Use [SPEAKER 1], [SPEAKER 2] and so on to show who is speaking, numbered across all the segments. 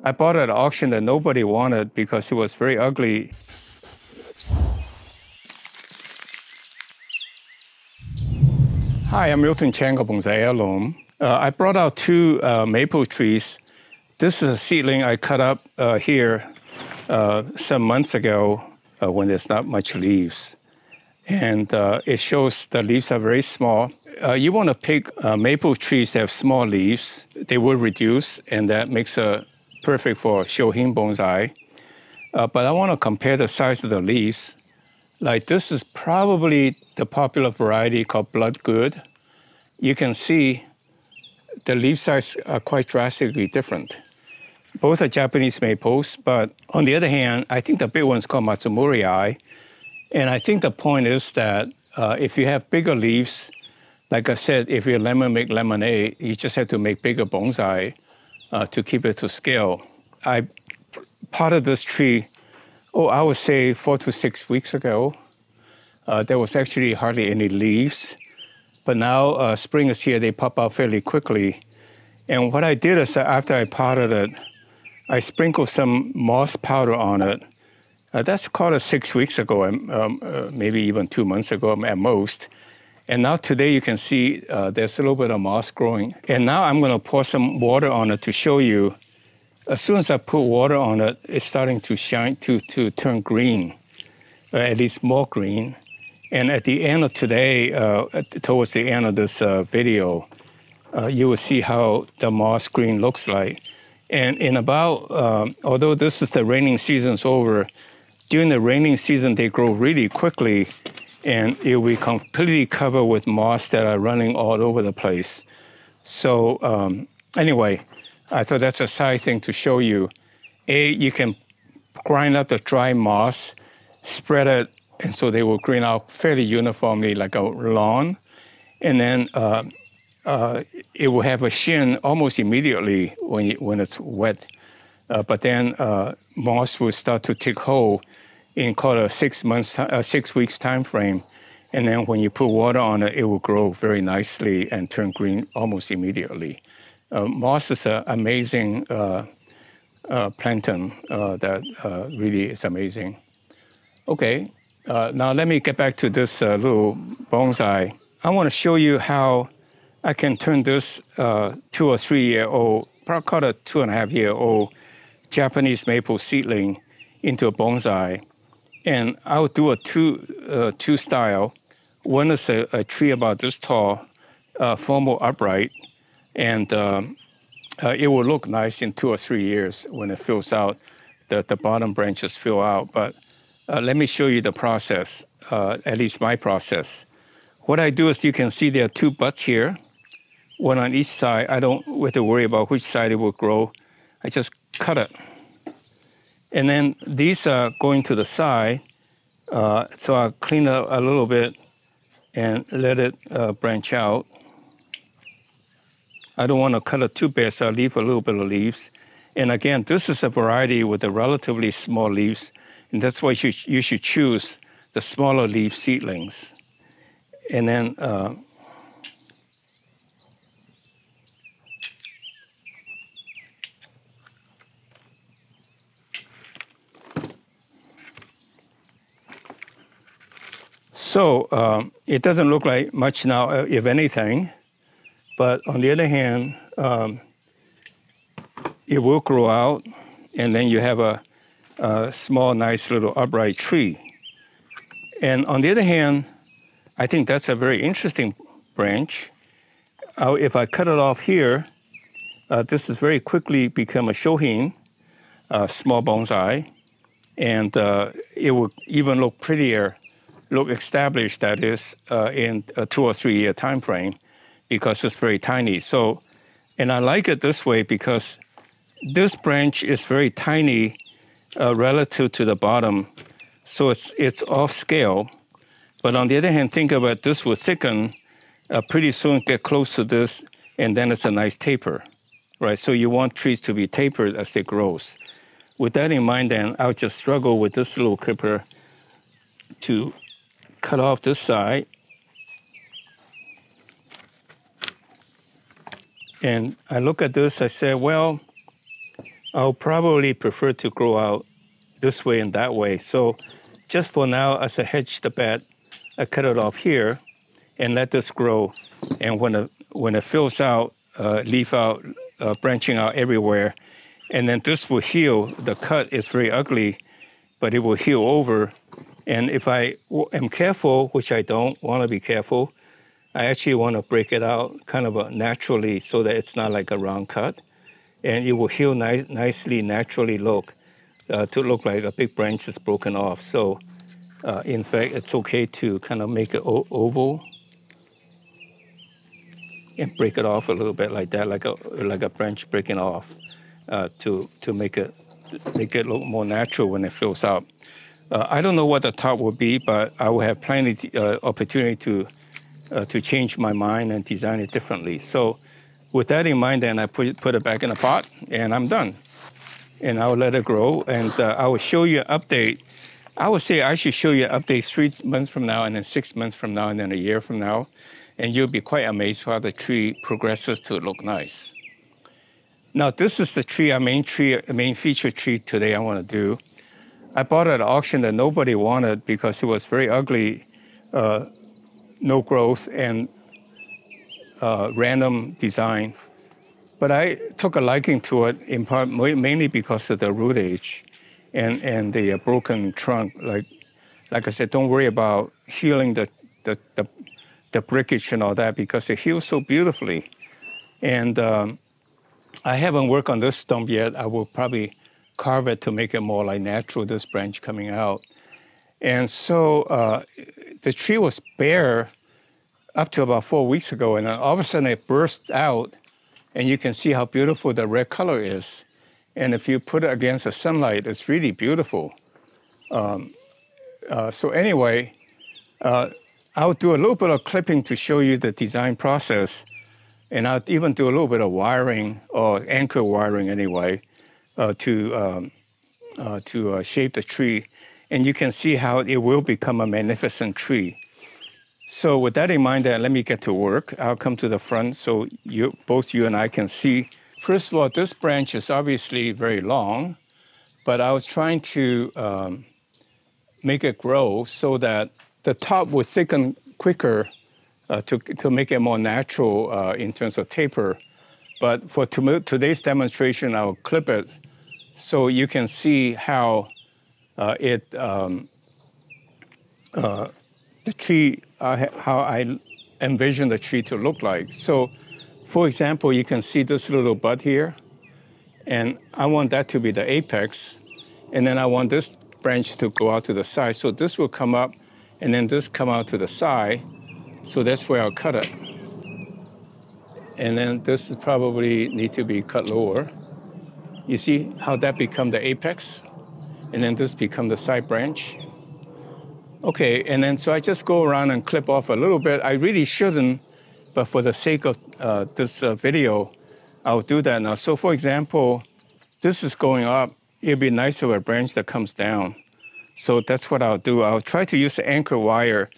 [SPEAKER 1] I bought it at auction that nobody wanted because it was very ugly. Hi, I'm Milton Chang of Bonsai Heirloom. I brought out two maple trees. This is a seedling I cut up here some months ago when there's not much leaves. And it shows the leaves are very small. You want to pick maple trees that have small leaves. They will reduce, and that makes it perfect for Shohin bonsai. But I want to compare the size of the leaves. Like this is probably the popular variety called Bloodgood. You can see the leaf size are quite drastically different. Both are Japanese maples, but on the other hand, I think the big one's called Matsumuri. And I think the point is that if you have bigger leaves, like I said, if you make lemonade, you just have to make bigger bonsai to keep it to scale. I potted this tree, I would say 4 to 6 weeks ago. There was actually hardly any leaves, but now spring is here, they pop out fairly quickly. And what I did is after I potted it, I sprinkled some moss powder on it. That's caught us 6 weeks ago, maybe even 2 months ago at most. And now today you can see there's a little bit of moss growing. And now I'm gonna pour some water on it to show you. As soon as I put water on it, it's starting to shine, to turn green, at least more green. And at the end of today, towards the end of this video, you will see how the moss green looks like. And in about, although this is the raining season's over, during the raining season, they grow really quickly, and it will be completely covered with moss that are running all over the place. So anyway, I thought that's a side thing to show you. You can grind up the dry moss, spread it, and so they will green out fairly uniformly like a lawn. And then it will have a sheen almost immediately when it's wet. But then moss will start to take hold in called a 6 weeks time frame. And then when you put water on it, it will grow very nicely and turn green almost immediately. Moss is an amazing plantain that really is amazing. Okay, now let me get back to this little bonsai. I want to show you how I can turn this 2 or 3 year old, probably called a 2.5-year-old Japanese maple seedling into a bonsai. And I'll do a two style. One is a tree about this tall, formal upright, and it will look nice in 2 or 3 years when it fills out, the bottom branches fill out. But let me show you the process, at least my process. What I do is you can see there are 2 butts here, one on each side. I don't have to worry about which side it will grow. I just cut it. And then these are going to the side, so I'll clean it up a little bit and let it branch out. I don't want to cut it too bad, so I'll leave a little bit of leaves. And again, this is a variety with the relatively small leaves, and that's why you should choose the smaller leaf seedlings. And then so it doesn't look like much now, if anything, but on the other hand, it will grow out, and then you have a small, nice little upright tree. And on the other hand, I think that's a very interesting branch. If I cut it off here, this has very quickly become a shohin, small bonsai, and it will even look prettier, look established, that is, in a 2 or 3 year time frame, because it's very tiny. So, and I like it this way because this branch is very tiny relative to the bottom, so it's off scale. But on the other hand, think about this will thicken, pretty soon get close to this, and then it's a nice taper, right? So you want trees to be tapered as they grow. With that in mind, then, I'll just struggle with this little clipper to cut off this side. And I look at this, I say, well, I'll probably prefer to grow out this way and that way. So just for now, as I hedge the bed, I cut it off here and let this grow. And when it fills out, leaf out, branching out everywhere, and then this will heal. The cut is very ugly, but it will heal over. And if I am careful, which I don't want to be careful, I actually want to break it out kind of naturally so that it's not like a round cut. And it will heal nicely, naturally to look like a big branch is broken off. So in fact, it's okay to kind of make it oval and break it off a little bit like that, like a branch breaking off, to make it look more natural when it fills out. I don't know what the top will be, but I will have plenty opportunity to change my mind and design it differently. So with that in mind, then I put it back in the pot, and I'm done. And I'll let it grow, and I will show you an update. I would say I should show you an update 3 months from now, and then 6 months from now, and then a year from now, and you'll be quite amazed how the tree progresses to look nice. Now, this is the tree, our main feature tree today I want to do. I bought it at auction that nobody wanted because it was very ugly, no growth, and random design. But I took a liking to it in part mainly because of the root age and the broken trunk. Like I said, don't worry about healing the breakage and all that because it heals so beautifully. And I haven't worked on this stump yet. I will probably carve it to make it more like natural, this branch coming out. And so the tree was bare up to about 4 weeks ago, and then all of a sudden it burst out, and you can see how beautiful the red color is. And if you put it against the sunlight, it's really beautiful. So anyway, I'll do a little bit of clipping to show you the design process, and I'll even do a little bit of wiring, or anchor wiring anyway, to shape the tree. And you can see how it will become a magnificent tree. So with that in mind, let me get to work. I'll come to the front so both you and I can see. First of all, this branch is obviously very long, but I was trying to make it grow so that the top would thicken quicker to make it more natural in terms of taper. But for today's demonstration, I'll clip it so you can see how the tree, how I envision the tree to look like. So, for example, you can see this little bud here, and I want that to be the apex, and then I want this branch to go out to the side. So this will come up, and then this come out to the side. So that's where I'll cut it. And then this is probably need to be cut lower. You see how that become the apex? And then this become the side branch. Okay, and then so I just go around and clip off a little bit. I really shouldn't, but for the sake of this video, I'll do that now. So for example, this is going up. It'd be nice of a branch that comes down. So that's what I'll do. I'll try to use the anchor wire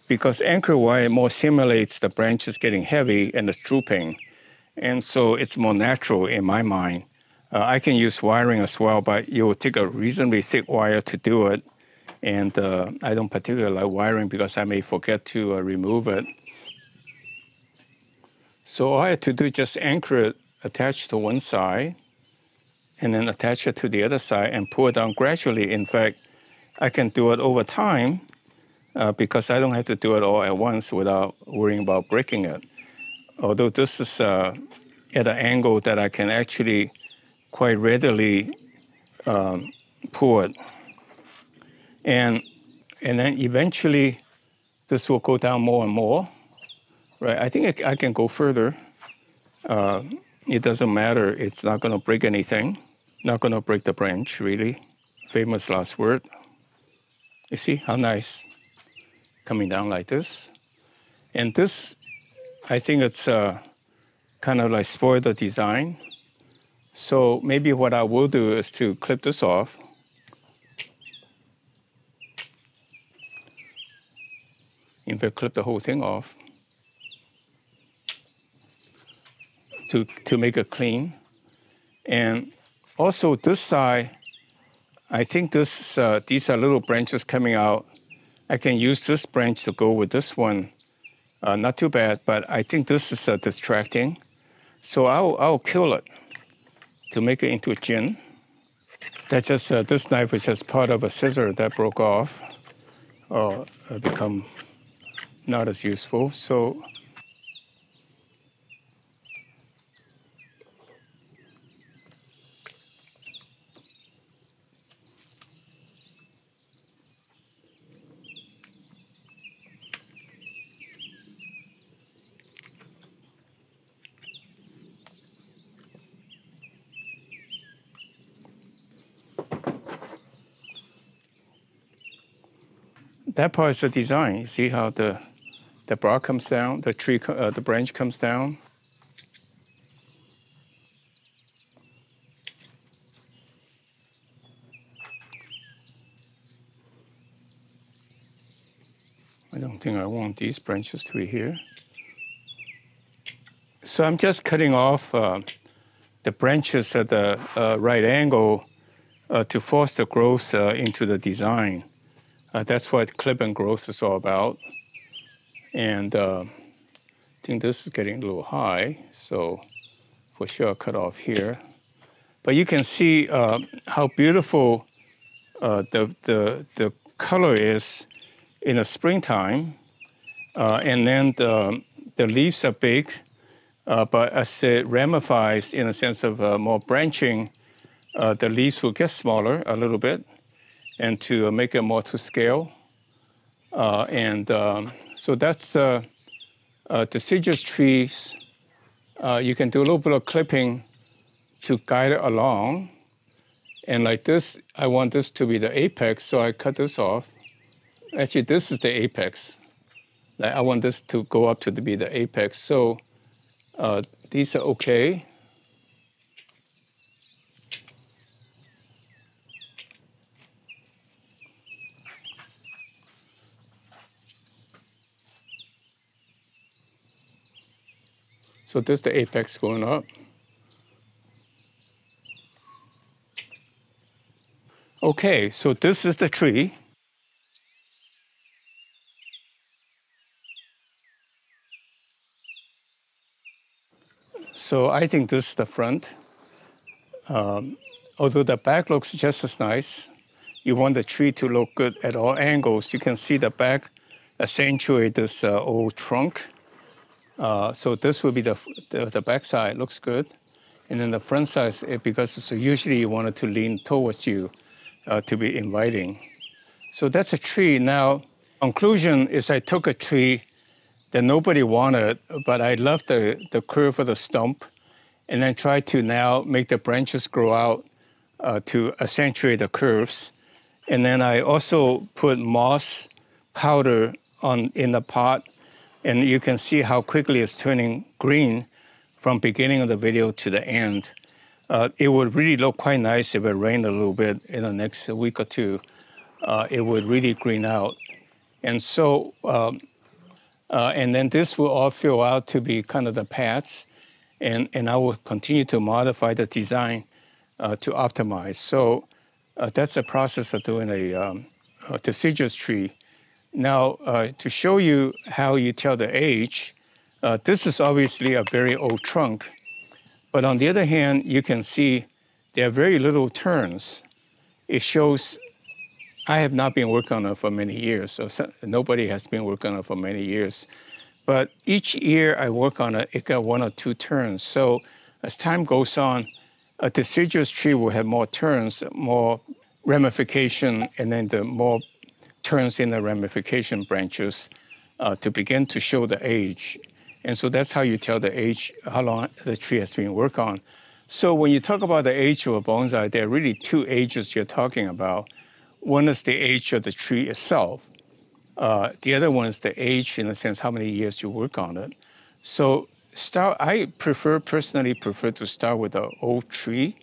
[SPEAKER 1] because anchor wire more simulates the branches getting heavy and it's drooping. And so it's more natural in my mind. I can use wiring as well, but you will take a reasonably thick wire to do it. And I don't particularly like wiring because I may forget to remove it. So all I have to do is just anchor it, attach to one side, and then attach it to the other side and pull it down gradually. In fact, I can do it over time because I don't have to do it all at once without worrying about breaking it. Although this is at an angle that I can actually quite readily pull it. And then eventually this will go down more and more, right? I think I can go further. It doesn't matter. It's not going to break anything. Not going to break the branch, really. Famous last word. You see how nice? Coming down like this. And this, I think it's kind of like spoil the design. So maybe what I will do is to clip this off. In fact, clip the whole thing off to make it clean. And also this side, I think these are little branches coming out. I can use this branch to go with this one. Not too bad, but I think this is distracting. So I'll kill it to make it into a gin. That's just, this knife is just part of a scissor that broke off or become not as useful. So that part is the design. You see how the bark comes down, the branch comes down. I don't think I want these branches to be here. So I'm just cutting off the branches at the right angle to force the growth into the design. That's what clip and growth is all about. And I think this is getting a little high, so for sure I'll cut off here. But you can see how beautiful the color is in the springtime. And then the leaves are big, but as it ramifies in a sense of more branching, the leaves will get smaller a little bit and to make it more to scale. So that's deciduous trees. You can do a little bit of clipping to guide it along. And like this, I want this to be the apex, so I cut this off. Actually, this is the apex. Like, I want this to go up to be the apex. So these are okay. So this is the apex going up. Okay, so this is the tree. So I think this is the front. Although the back looks just as nice, you want the tree to look good at all angles. You can see the back accentuate this old trunk. So this will be the back side, looks good. And then the front side, because so usually you want it to lean towards you to be inviting. So that's a tree. Now, conclusion is I took a tree that nobody wanted, but I love the curve of the stump and then try to now make the branches grow out to accentuate the curves. And then I also put moss powder in the pot, and you can see how quickly it's turning green from beginning of the video to the end. It would really look quite nice if it rained a little bit in the next week or two. It would really green out. And so, and then this will all fill out to be kind of the paths, and I will continue to modify the design to optimize. So that's the process of doing a deciduous tree. Now, to show you how you tell the age, this is obviously a very old trunk, but on the other hand, you can see there are very little turns. It shows I have not been working on it for many years, so nobody has been working on it for many years. But each year I work on it, it got 1 or 2 turns. So as time goes on, a deciduous tree will have more turns, more ramification, and then the more turns in the ramification branches to begin to show the age. And so that's how you tell the age, how long the tree has been worked on. So when you talk about the age of a bonsai, there are really 2 ages you're talking about. One is the age of the tree itself. The other one is the age, in a sense, how many years you work on it. So I personally prefer to start with an old tree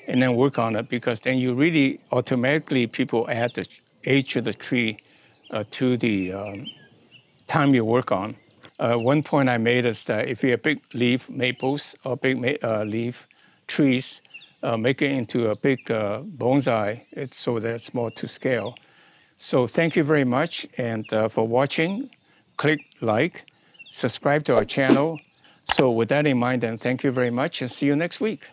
[SPEAKER 1] and then work on it, because then you really automatically, people add the age of the tree to the time you work on. One point I made is that if you have big leaf maples or big leaf trees, make it into a big bonsai. It's so that it's more to scale. So thank you very much, and for watching. Click like, subscribe to our channel. So with that in mind, then thank you very much, and see you next week.